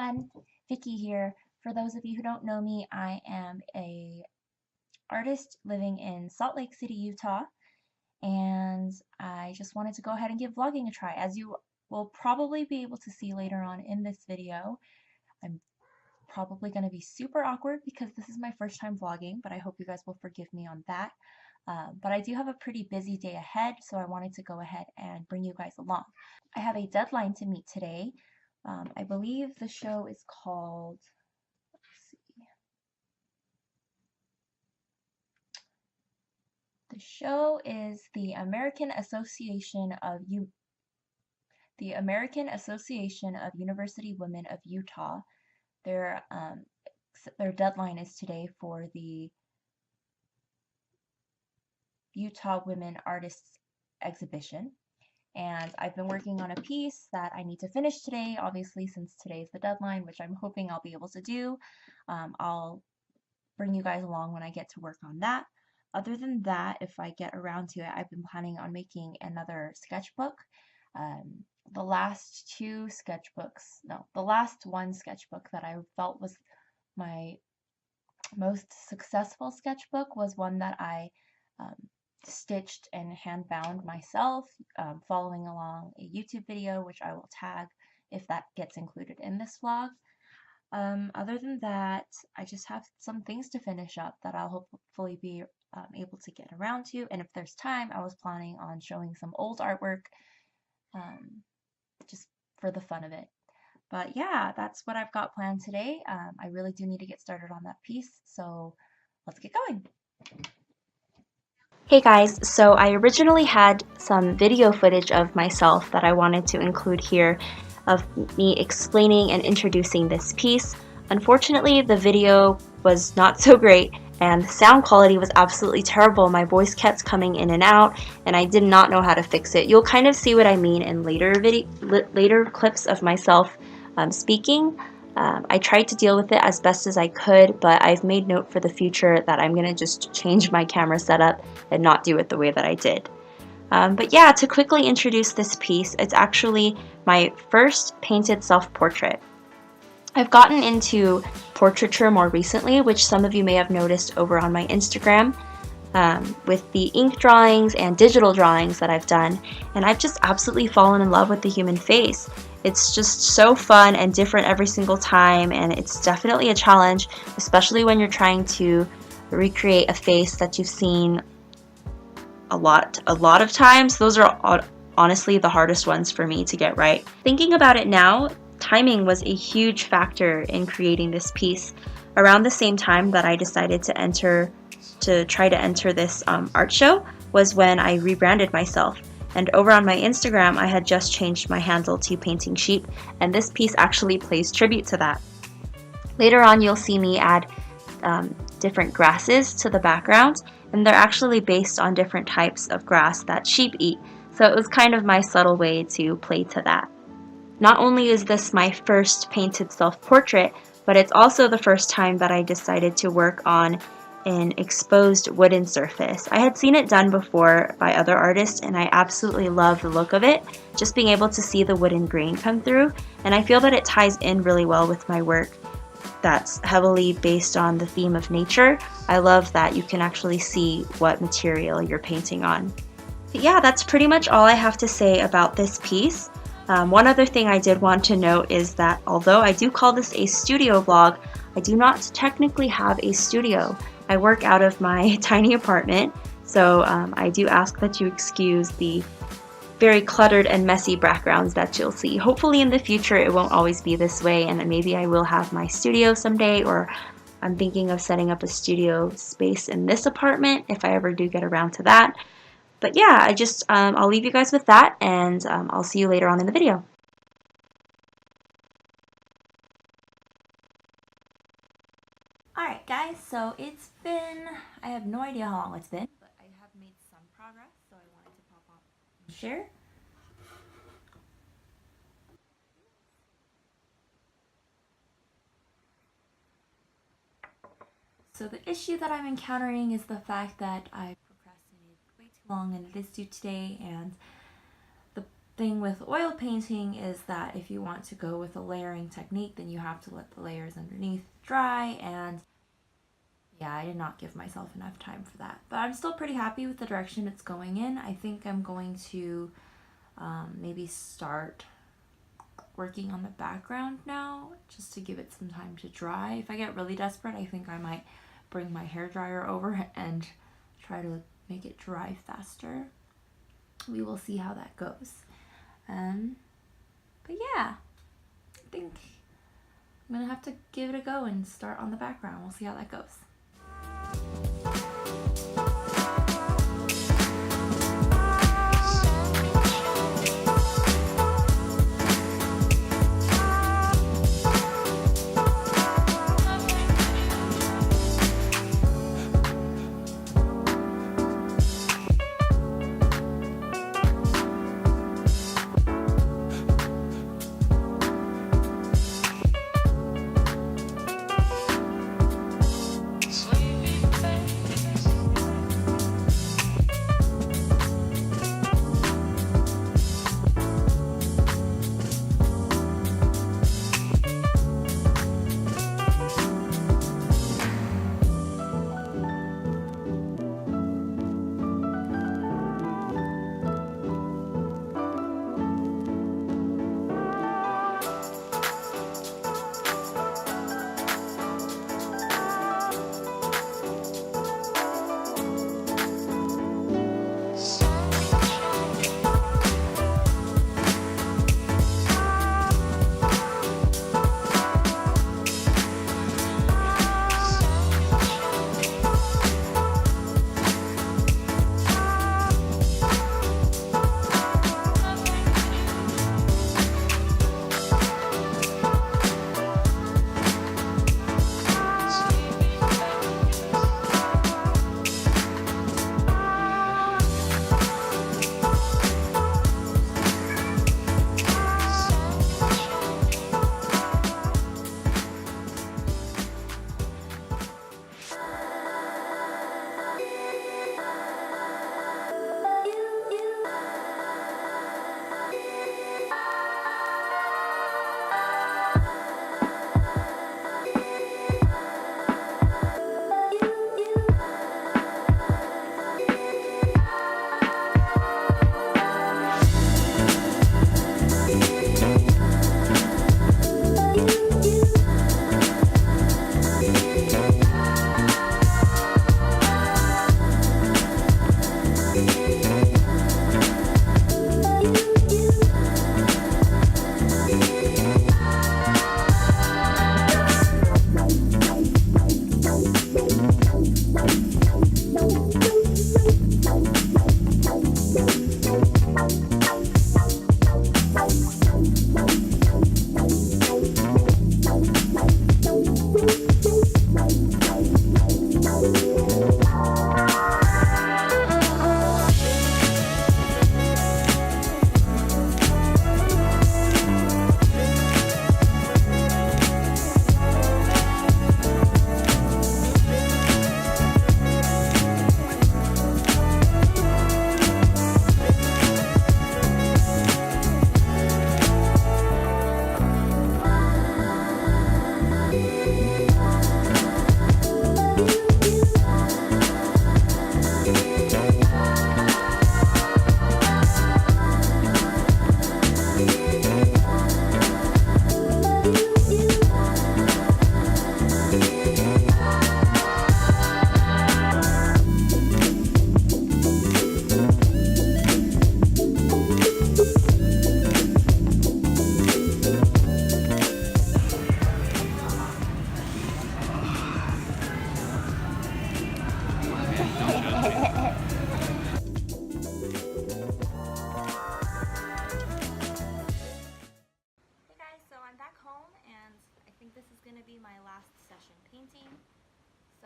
everyone, Vicky here. For those of you who don't know me, I am a artist living in Salt Lake City, Utah, and I just wanted to go ahead and give vlogging a try. As you will probably be able to see later on in this video, I'm probably going to be super awkward because this is my first time vlogging, but I hope you guys will forgive me on that. But I do have a pretty busy day ahead, so I wanted to go ahead and bring you guys along. I have a deadline to meet today. I believe the show is called, let's see. The show is the American Association of University Women of Utah. Their deadline is today for the Utah Women Artists Exhibition. And I've been working on a piece that I need to finish today, obviously, since today is the deadline, which I'm hoping I'll be able to do. I'll bring you guys along when I get to work on that. Other than that, if I get around to it, I've been planning on making another sketchbook. The last one sketchbook that I felt was my most successful sketchbook was one that I stitched and hand bound myself, following along a YouTube video, which I will tag if that gets included in this vlog. Other than that, I just have some things to finish up that I'll hopefully be able to get around to, and if there's time, I was planning on showing some old artwork, just for the fun of it. But yeah, that's what I've got planned today. I really do need to get started on that piece, so let's get going. Hey guys, so I originally had some video footage of myself that I wanted to include here of me explaining and introducing this piece. Unfortunately, the video was not so great and the sound quality was absolutely terrible. My voice kept coming in and out and I did not know how to fix it. You'll kind of see what I mean in later clips of myself speaking. I tried to deal with it as best as I could, but I've made note for the future that I'm going to just change my camera setup and not do it the way that I did. But yeah, to quickly introduce this piece, it's actually my first painted self-portrait. I've gotten into portraiture more recently, which some of you may have noticed over on my Instagram, with the ink drawings and digital drawings that I've done, and I've just absolutely fallen in love with the human face. It's just so fun and different every single time, and it's definitely a challenge, especially when you're trying to recreate a face that you've seen a lot of times. Those are honestly the hardest ones for me to get right. Thinking about it now, timing was a huge factor in creating this piece. Around the same time that I decided to try to enter this art show was when I rebranded myself. And over on my Instagram, I had just changed my handle to Painting Sheep, and this piece actually plays tribute to that. Later on, you'll see me add different grasses to the background, and they're actually based on different types of grass that sheep eat. So it was kind of my subtle way to play to that. Not only is this my first painted self-portrait, but it's also the first time that I decided to work on an exposed wooden surface. I had seen it done before by other artists and I absolutely love the look of it, just being able to see the wooden grain come through, and I feel that it ties in really well with my work that's heavily based on the theme of nature. I love that you can actually see what material you're painting on. But yeah, that's pretty much all I have to say about this piece. One other thing I did want to note is that although I do call this a studio vlog, I do not technically have a studio. I work out of my tiny apartment, so I do ask that you excuse the very cluttered and messy backgrounds that you'll see. Hopefully in the future it won't always be this way, and maybe I will have my studio someday, or I'm thinking of setting up a studio space in this apartment if I ever do get around to that. But yeah, I'll leave you guys with that, and I'll see you later on in the video. Alright guys, so I have no idea how long it's been, but I have made some progress, so I wanted to pop on and share. So the issue that I'm encountering is the fact that I procrastinated way too long, and it is due today, and the thing with oil painting is that if you want to go with a layering technique, then you have to let the layers underneath dry, and yeah, I did not give myself enough time for that. But I'm still pretty happy with the direction it's going in. I think I'm going to maybe start working on the background now, just to give it some time to dry. If I get really desperate, I think I might bring my hairdryer over and try to make it dry faster. We will see how that goes. But yeah, I think I'm gonna have to give it a go and start on the background. We'll see how that goes.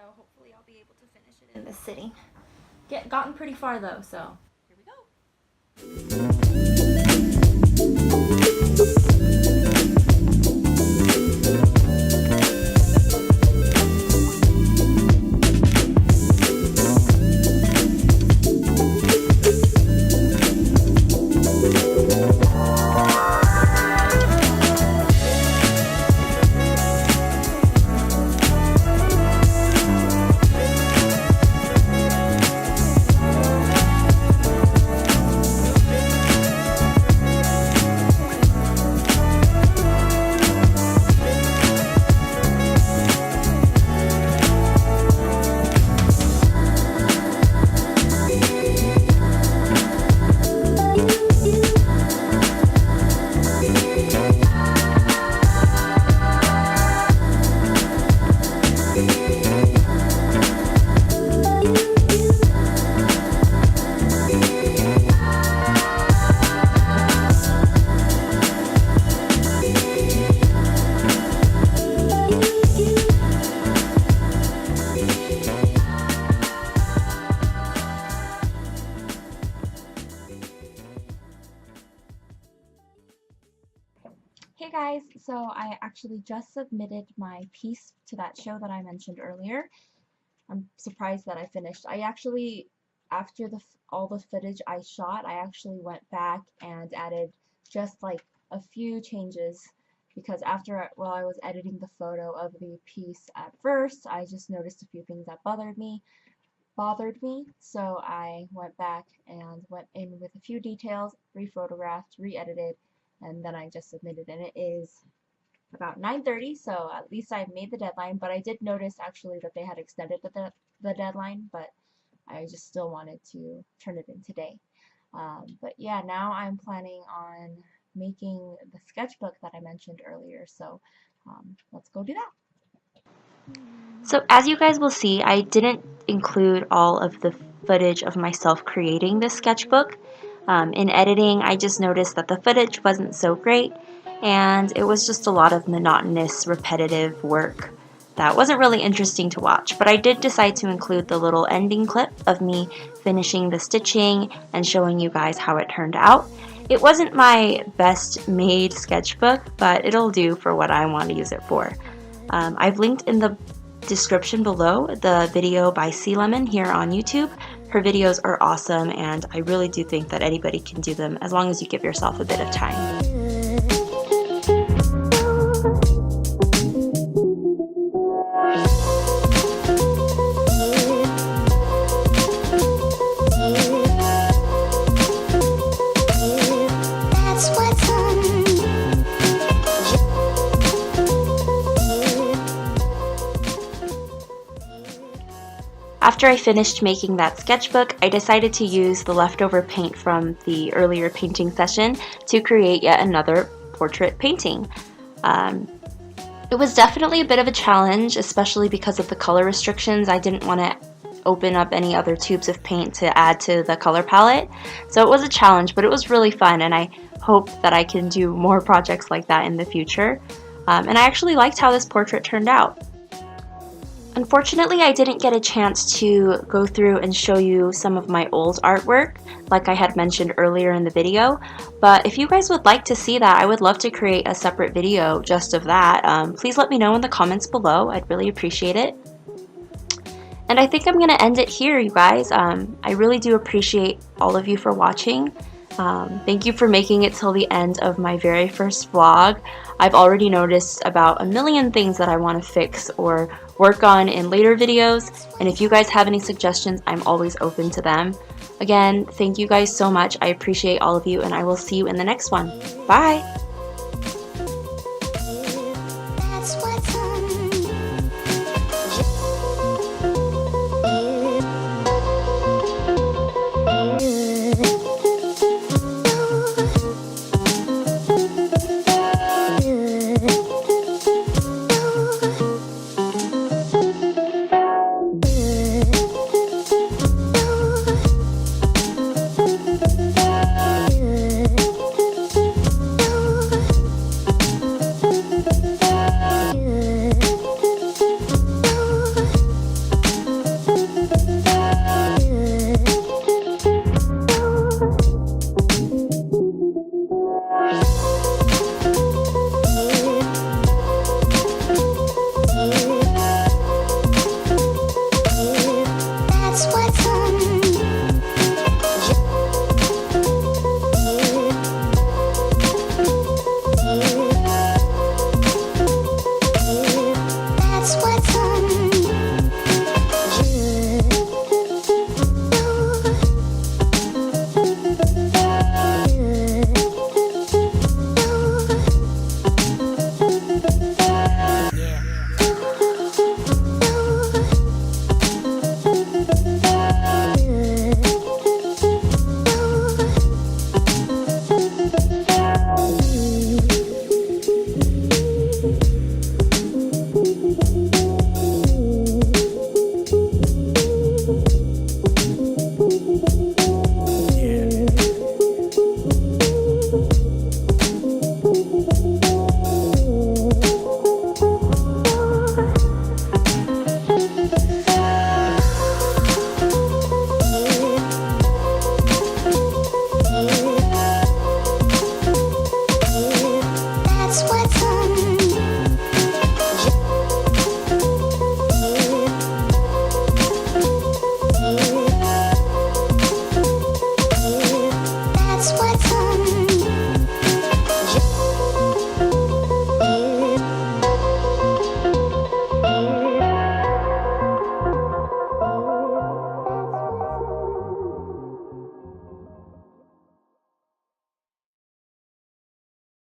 so hopefully I'll be able to finish it in this sitting. Gotten pretty far though, so here we go. Hey guys, so I actually just submitted my piece to that show that I mentioned earlier. I'm surprised that I finished. I actually, after all the footage I shot, I actually went back and added just like a few changes because while I was editing the photo of the piece at first, I just noticed a few things that bothered me. So I went back and went in with a few details, rephotographed, re-edited, and then I just submitted, and it is about 9:30, so at least I made the deadline. But I did notice actually that they had extended the deadline, but I just still wanted to turn it in today. But yeah, now I'm planning on making the sketchbook that I mentioned earlier, so let's go do that. So as you guys will see, I didn't include all of the footage of myself creating this sketchbook. In editing, I just noticed that the footage wasn't so great, and it was just a lot of monotonous, repetitive work that wasn't really interesting to watch. But I did decide to include the little ending clip of me finishing the stitching and showing you guys how it turned out. It wasn't my best made sketchbook, but it'll do for what I want to use it for. I've linked in the description below the video by Sea Lemon here on YouTube. Her videos are awesome, and I really do think that anybody can do them as long as you give yourself a bit of time. After I finished making that sketchbook, I decided to use the leftover paint from the earlier painting session to create yet another portrait painting. It was definitely a bit of a challenge, especially because of the color restrictions. I didn't want to open up any other tubes of paint to add to the color palette. So it was a challenge, but it was really fun, and I hope that I can do more projects like that in the future. And I actually liked how this portrait turned out. Unfortunately, I didn't get a chance to go through and show you some of my old artwork, like I had mentioned earlier in the video, but if you guys would like to see that, I would love to create a separate video just of that. Please let me know in the comments below. I'd really appreciate it. And I think I'm going to end it here, you guys. I really do appreciate all of you for watching. Thank you for making it till the end of my very first vlog. I've already noticed about a million things that I want to fix or work on in later videos, and if you guys have any suggestions, I'm always open to them. Again, thank you guys so much. I appreciate all of you, and I will see you in the next one. Bye!